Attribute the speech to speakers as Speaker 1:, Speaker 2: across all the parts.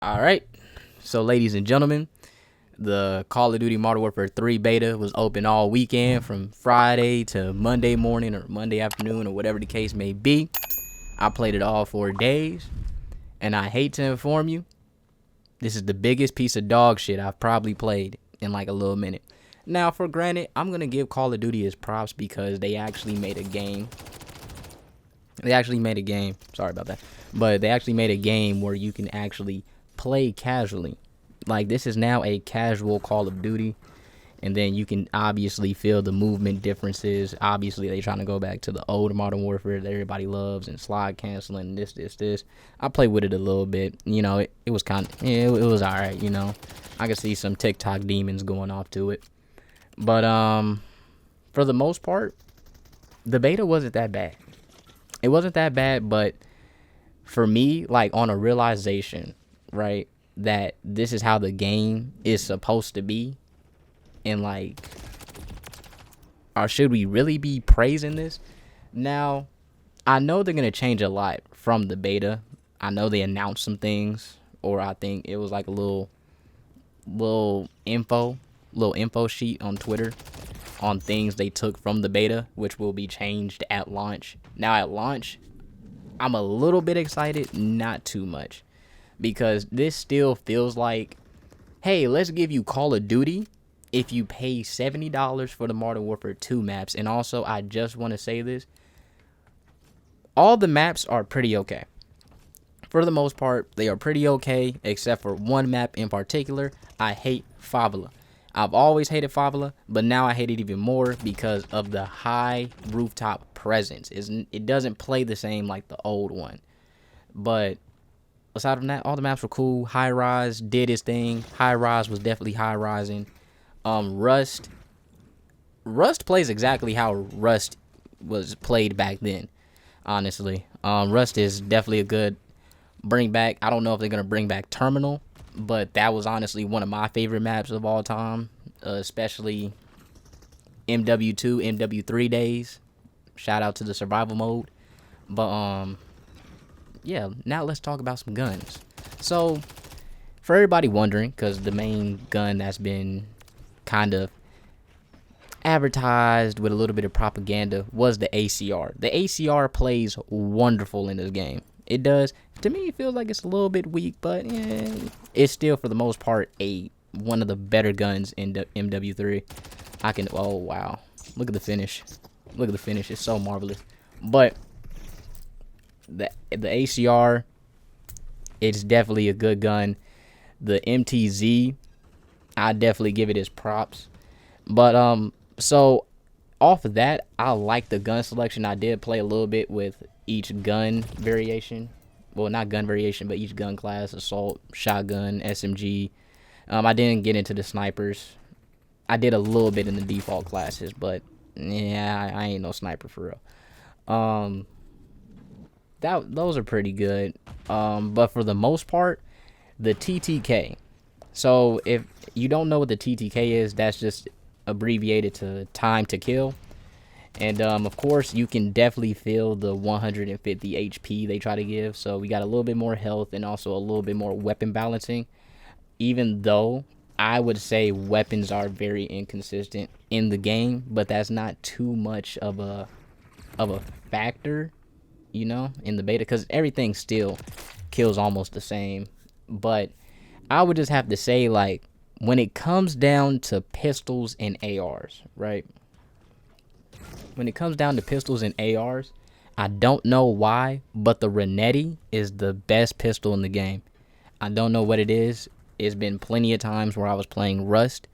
Speaker 1: All right. So, ladies and gentlemen, the Call of Duty Modern Warfare 3 beta was open all weekend from Friday to Monday morning or Monday afternoon or whatever the case may be. I played it all 4 days, and I hate to inform you, this is the biggest piece of dog shit I've probably played in like a little minute. Now, for granted, I'm going to give Call of Duty his props because they actually made a game. Sorry about that. But they actually made a game where you can actually play casually. Like, this is now a casual Call of Duty. And then you can obviously feel the movement differences. Obviously, they trying to go back to the old Modern Warfare that everybody loves and slide canceling, this. I played with it a little bit. You know, it was kind of, it was all right, you know. I could see some TikTok demons going off to it. But for the most part, the beta wasn't that bad. It wasn't that bad, but for me, like, on a realization, right, that this is how the game is supposed to be, and like, or should we really be praising this? Now, I know they're gonna change a lot from the beta. I know they announced some things, or I think it was like a little info sheet on Twitter on things they took from the beta, which will be changed at launch. Now, at launch, I'm a little bit excited, not too much, because this still feels like, hey, let's give you Call of Duty if you pay $70 for the Modern Warfare 2 maps. And also, I just want to say this, all the maps are pretty okay. For the most part, they are pretty okay, except for one map in particular. I hate Favela. I've always hated Favela, but now I hate it even more because of the high rooftop presence. It doesn't play the same like the old one. But aside from that, all the maps were cool. High Rise did his thing. High Rise was definitely high rising. Rust plays exactly how Rust was played back then, honestly. Rust is definitely a good bring back. I don't know if they're going to bring back Terminal, but that was honestly one of my favorite maps of all time, especially MW2, MW3 days. Shout out to the survival mode. But yeah, now let's talk about some guns. So, for everybody wondering, because the main gun that's been kind of advertised with a little bit of propaganda was the ACR. The ACR plays wonderful in this game. It does. To me, it feels like it's a little bit weak, but yeah, it's still, for the most part, one of the better guns in the MW3. Oh, wow. Look at the finish. Look at the finish. It's so marvelous. But the ACR, it's definitely a good gun. The MTZ, I definitely give it its props. But so off of that, I like the gun selection. I did play a little bit with each gun variation. Well, not gun variation, but each gun class: assault, shotgun, SMG. I didn't get into the snipers. I did a little bit in the default classes, but yeah, I ain't no sniper for real. Those are pretty good. But for the most part, the TTK. So if you don't know what the TTK is, that's just abbreviated to time to kill. And of course, you can definitely feel the 150 HP they try to give. So we got a little bit more health and also a little bit more weapon balancing. Even though I would say weapons are very inconsistent in the game, but that's not too much of a factor, you know, in the beta, because everything still kills almost the same. But I would just have to say, like, when it comes down to pistols and ARs, right? When it comes down to pistols and ARs, I don't know why, but the Renetti is the best pistol in the game. I don't know what it is. It's been plenty of times where I was playing Rust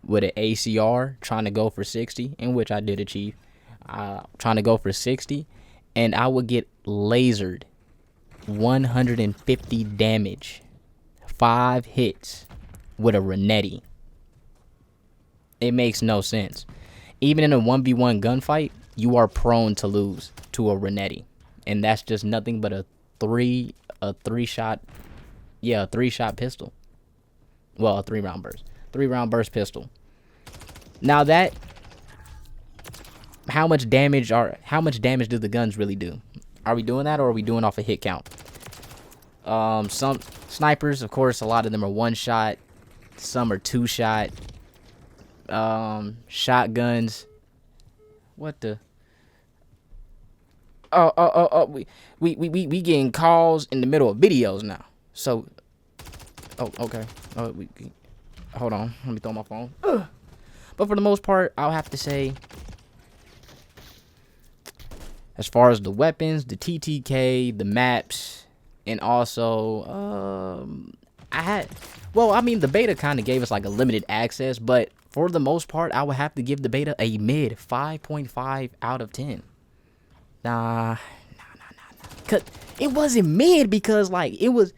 Speaker 1: with an ACR trying to go for 60, in which I did achieve. Trying to go for 60, and I would get lasered 150 damage, 5 hits with a Renetti. It makes no sense. Even in a 1v1 gunfight, you are prone to lose to a Renetti. And that's just nothing but a three shot pistol. Well, a 3-round burst. 3-round burst pistol. Now that, how much damage do the guns really do? Are we doing that, or are we doing off a hit count? Some snipers, of course, a lot of them are one shot. Some are two shot. Shotguns. What the? We getting calls in the middle of videos now. So, oh, okay. Hold on. Let me throw my phone. But for the most part, I'll have to say, as far as the weapons, the TTK, the maps, and also, the beta kind of gave us like a limited access, but for the most part, I would have to give the beta a mid 5.5 out of 10. Nah. Cause it wasn't mid because like it was,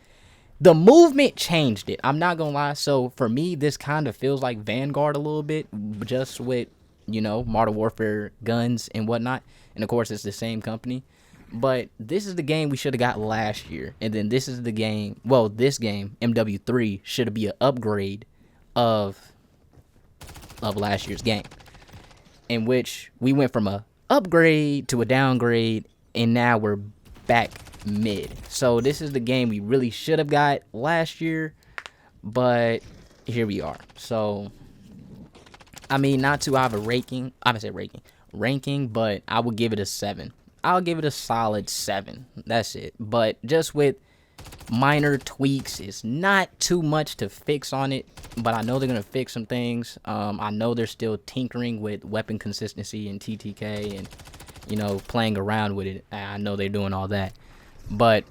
Speaker 1: the movement changed it. I'm not gonna lie. So for me, this kind of feels like Vanguard a little bit, just with, Modern Warfare guns and whatnot. And of course, it's the same company. But this is the game we should have got last year. And then this is the game, this game, MW3, should be an upgrade of last year's game. In which we went from a upgrade to a downgrade, and now we're back mid. So this is the game we really should have got last year, but here we are. So I mean, not to have a ranking, but I would give it a 7. I'll give it a solid 7. That's it. But just with minor tweaks, it's not too much to fix on it, but I know they're gonna fix some things. I know they're still tinkering with weapon consistency and TTK and playing around with it. I know they're doing all that. But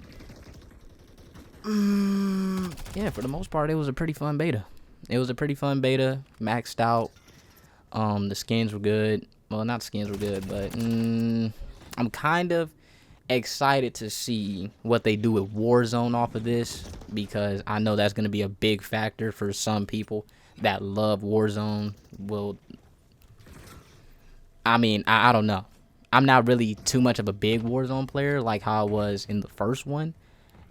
Speaker 1: yeah, for the most part, it was a pretty fun beta. Maxed out. The skins were good. Well, not skins were good, but I'm kind of excited to see what they do with Warzone off of this, because I know that's going to be a big factor for some people that love Warzone. I don't know. I'm not really too much of a big Warzone player like how I was in the first one.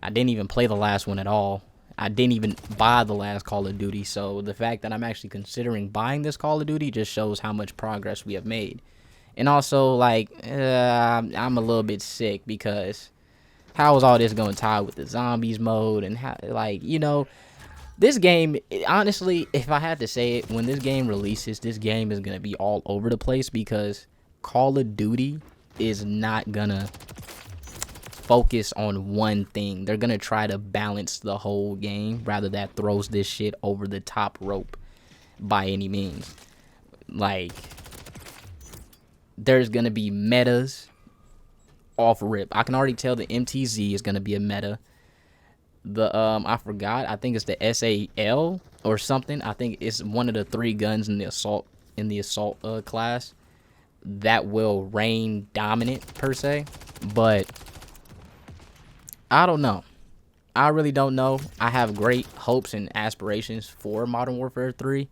Speaker 1: I didn't even play the last one at all. I didn't even buy the last Call of Duty. So the fact that I'm actually considering buying this Call of Duty just shows how much progress we have made. And also, I'm a little bit sick because how is all this going to tie with the zombies mode? And how, this game, honestly, if I had to say it, when this game releases, this game is going to be all over the place, because Call of Duty is not gonna focus on one thing. They're gonna try to balance the whole game rather than throws this shit over the top rope by any means. Like, there's gonna be metas off rip. I can already tell the MTZ is gonna be a meta. The I forgot. I think it's the SAL or something. I think it's one of the 3 guns in the assault class that will reign dominant per se. But I don't know. I really don't know. I have great hopes and aspirations for Modern Warfare 3.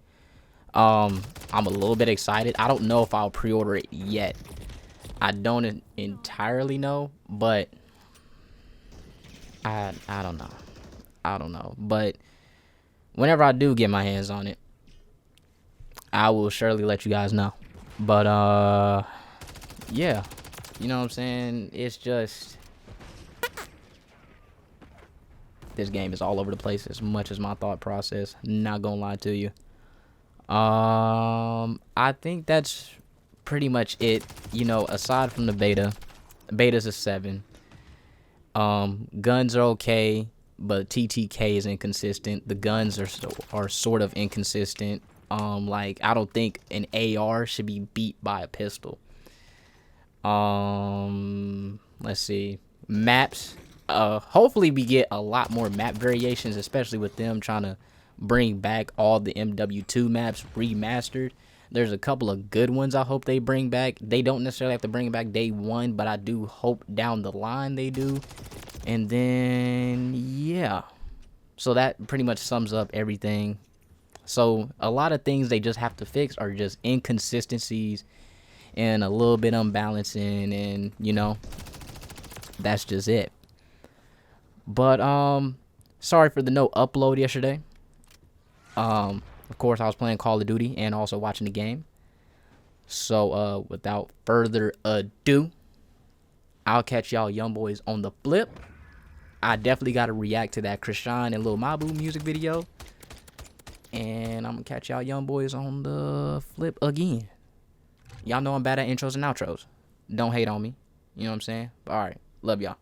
Speaker 1: I'm a little bit excited. I don't know if I'll pre-order it yet. I don't entirely know, but I don't know. But whenever I do get my hands on it, I will surely let you guys know. But yeah, you know what I'm saying? It's just, this game is all over the place as much as my thought process. Not gonna lie to you. I think that's pretty much it. Aside from the beta's a 7. Guns are okay, but TTK is inconsistent. The guns are sort of inconsistent. I don't think an AR should be beat by a pistol. Let's see. Maps. Hopefully we get a lot more map variations, especially with them trying to bring back all the MW2 maps remastered. There's a couple of good ones I hope they bring back. They don't necessarily have to bring it back day one, but I do hope down the line they do. And then, yeah. So that pretty much sums up everything. So a lot of things they just have to fix are just inconsistencies and a little bit unbalancing, and that's just it. But sorry for the no upload yesterday. Of course I was playing Call of Duty and also watching the game. So without further ado, I'll catch y'all young boys on the flip. I definitely got to react to that Krishan and Lil Mabu music video. And I'm going to catch y'all young boys on the flip again. Y'all know I'm bad at intros and outros. Don't hate on me. You know what I'm saying? All right. Love y'all.